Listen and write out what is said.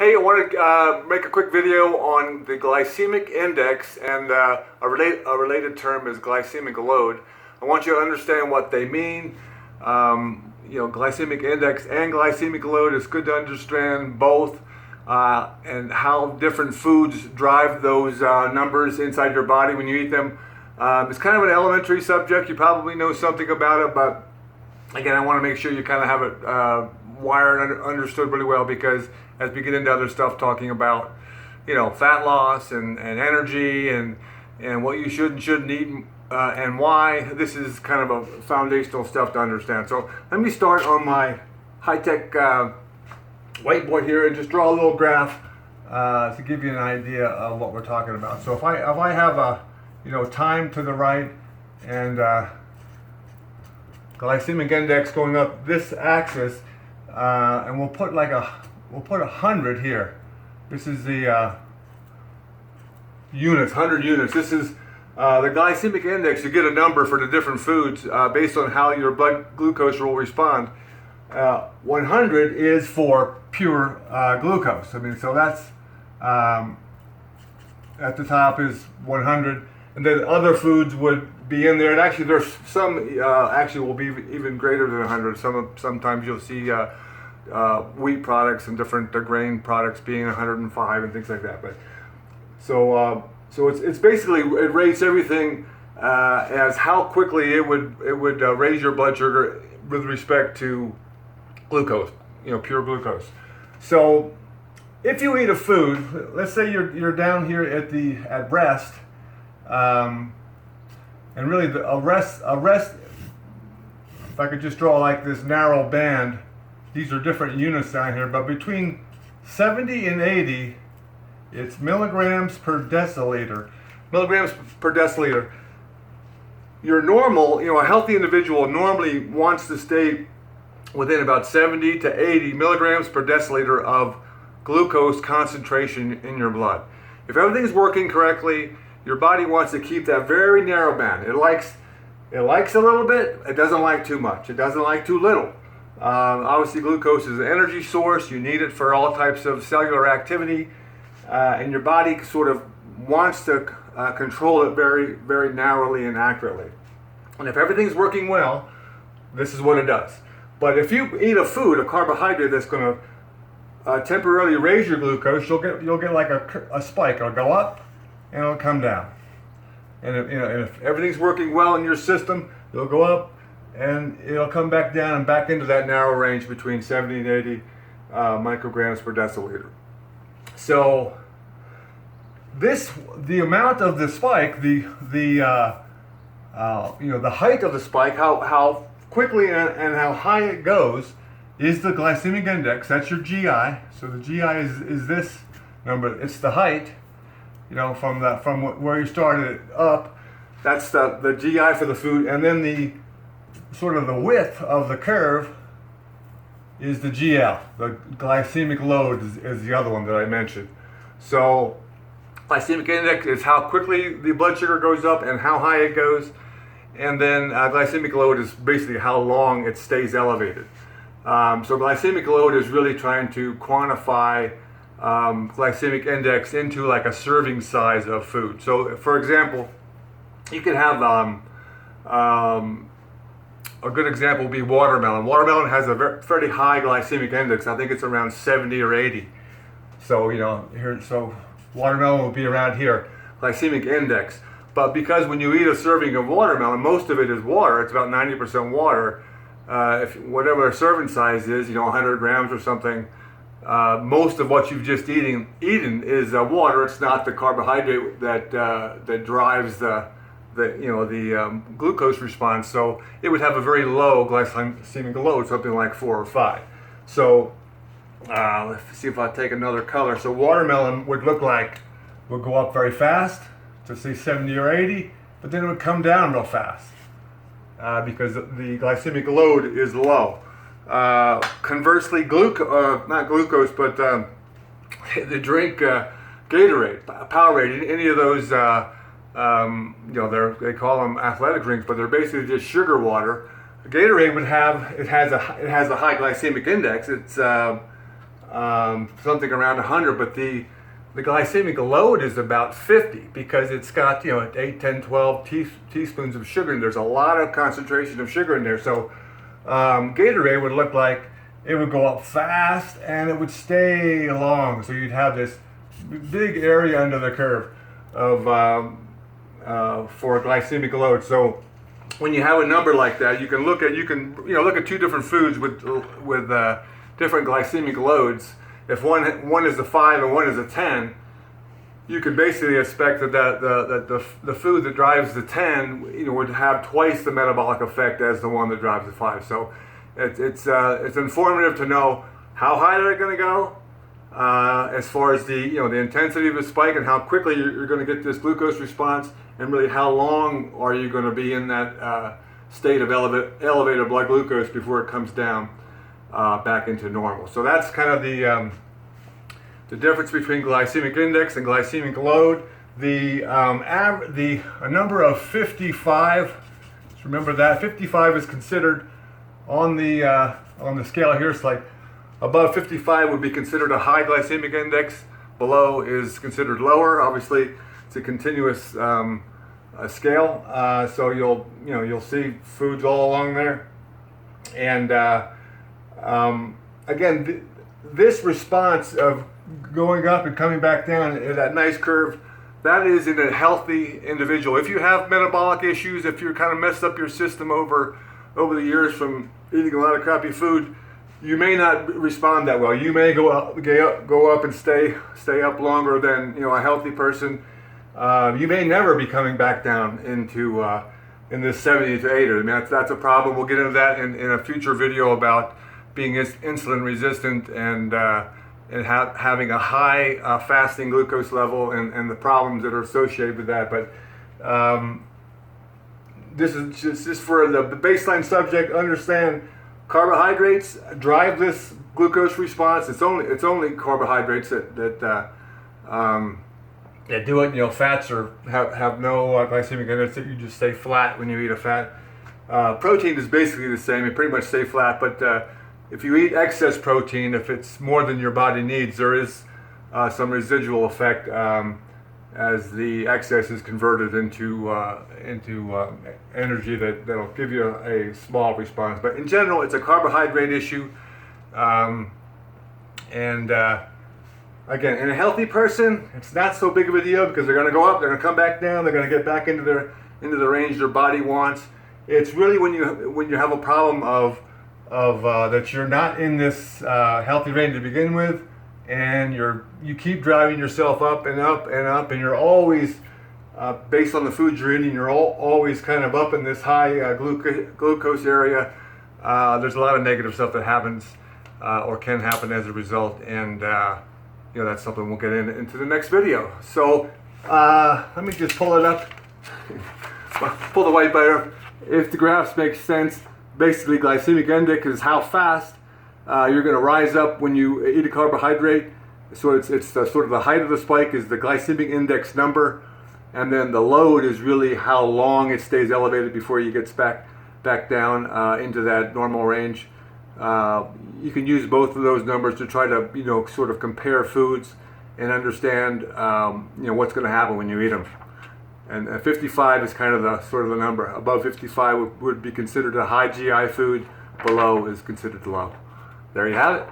Hey, I want to make a quick video on the glycemic index, and a related term is glycemic load. I want you to understand what they mean. Glycemic index and glycemic load, is good to understand both, and how different foods drive those numbers inside your body when you eat them. It's kind of an elementary subject. You probably know something about it, but again, I want to make sure you kind of have it wired and understood really well, because as we get into other stuff talking about, fat loss and energy and what you should and shouldn't eat, and why, this is kind of a foundational stuff to understand. So let me start on my high-tech whiteboard here and just draw a little graph to give you an idea of what we're talking about. So if I have a time to the right and glycemic index going up this axis, and we'll put 100 here. This is the units, 100 units. This is the glycemic index. You get a number for the different foods based on how your blood glucose will respond. 100 is for pure glucose. So that's at the top is 100, and then other foods would be in there. And actually, there's some actually will be even greater than 100. Sometimes you'll see wheat products and different grain products being 105 and things like that. But so it's basically, it rates everything as how quickly it would raise your blood sugar with respect to glucose, pure glucose. So if you eat a food, let's say you're down here at rest, and really a rest, if I could just draw like this narrow band, these are different units down here, but between 70 and 80, it's milligrams per deciliter. Milligrams per deciliter. Your normal, a healthy individual normally wants to stay within about 70 to 80 milligrams per deciliter of glucose concentration in your blood. If everything's working correctly, your body wants to keep that very narrow band. It likes a little bit, it doesn't like too much, it doesn't like too little. Obviously, glucose is an energy source. You need it for all types of cellular activity, and your body sort of wants to control it very, very narrowly and accurately. And if everything's working well, this is what it does. But if you eat a food, a carbohydrate that's going to temporarily raise your glucose, you'll get like a spike. It'll go up and it'll come down. And if everything's working well in your system, it'll go up and it'll come back down and back into that narrow range between 70 and 80 micrograms per deciliter. So the amount of the spike, the height of the spike, how quickly and how high it goes, is the glycemic index. That's your GI. So the GI is this number. It's the height, from where you started up. That's the GI for the food, and then the sort of the width of the curve is the GL. The glycemic load is the other one that I mentioned. So glycemic index is how quickly the blood sugar goes up and how high it goes, and then glycemic load is basically how long it stays elevated. So glycemic load is really trying to quantify glycemic index into like a serving size of food. So for example, you could have a good example would be watermelon. Watermelon has a fairly high glycemic index. I think it's around 70 or 80. So watermelon will be around here, glycemic index. But because when you eat a serving of watermelon, most of it is water. It's about 90% water. If whatever a serving size is, 100 grams or something, most of what you've just eaten is water. It's not the carbohydrate that drives the glucose response. So it would have a very low glycemic load, something like 4 or 5. So let's see if I take another color. So watermelon would go up very fast to say 70 or 80, but then it would come down real fast because the glycemic load is low. Conversely, not glucose, but the drink Gatorade, Powerade, any of those. They call them athletic drinks, but they're basically just sugar water. Gatorade has a high glycemic index. It's something around 100, but the glycemic load is about 50 because it's got 8, 10, 12 teaspoons of sugar, and there's a lot of concentration of sugar in there. So Gatorade would look like it would go up fast and it would stay long. So you'd have this big area under the curve of for glycemic load. So when you have a number like that, you can look at two different foods with different glycemic loads. If one is a 5 and one is a 10, you could basically expect that the food that drives the 10 would have twice the metabolic effect as the one that drives the 5. So it's informative to know how high they're going to go as far as the intensity of the spike and how quickly you're going to get this glucose response, and really how long are you going to be in that state of elevated blood glucose before it comes down back into normal. So that's kind of the difference between glycemic index and glycemic load. A number of 55. Just remember that 55 is considered on the scale here. It's like above 55 would be considered a high glycemic index. Below is considered lower. Obviously, it's a continuous scale. So you'll see foods all along there, and again, this response of going up and coming back down in that nice curve, that is in a healthy individual. If you have metabolic issues, if you're kind of messed up your system over the years from eating a lot of crappy food, you may not respond that well. You may go up and stay up longer than a healthy person. You may never be coming back down into in this 70 to 80. I mean, that's a problem. We'll get into that in a future video about being insulin resistant and having a high fasting glucose level and the problems that are associated with that. But this is just for the baseline subject. Understand, carbohydrates drive this glucose response. It's only carbohydrates that do it. Fats have no glycemic index. You just stay flat when you eat a fat. Protein is basically the same. You pretty much stay flat, but if you eat excess protein, if it's more than your body needs, there is some residual effect as the excess is converted into energy that'll give you a small response. But in general, it's a carbohydrate issue. Again, in a healthy person, it's not so big of a deal because they're going to go up, they're going to come back down, they're going to get back into the range their body wants. It's really when you have a problem of that you're not in this healthy range to begin with, and you keep driving yourself up and up and up, and you're always based on the food you're eating, you're always kind of up in this high glucose area. There's a lot of negative stuff that happens or can happen as a result, and that's something we'll get into the next video. So let me just pull it up, pull the white bar up. If the graphs make sense, basically glycemic index is how fast you're going to rise up when you eat a carbohydrate. So it's sort of the height of the spike is the glycemic index number, and then the load is really how long it stays elevated before you get back down into that normal range. You can use both of those numbers to try to sort of compare foods and understand what's going to happen when you eat them. And 55 is kind of the number. Above 55 would be considered a high GI food. Below is considered low. There you have it.